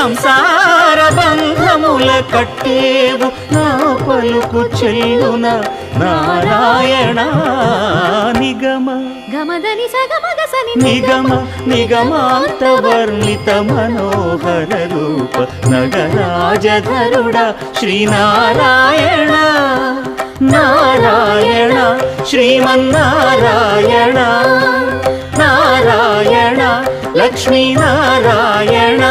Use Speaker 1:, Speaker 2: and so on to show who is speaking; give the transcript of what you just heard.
Speaker 1: సంసార బంధముల కట్టేవు నా పలుకు చెల్లున నారాయణ నిగమ
Speaker 2: గమదని సగమగసని
Speaker 1: నిగమ నిగమాంత వర్ణిత మనోహర రూప నగరాజధరుడ శ్రీనారాయణ నారాయణ శ్రీమన్నారాయణ నారాయణ లక్ష్మీనారాయణ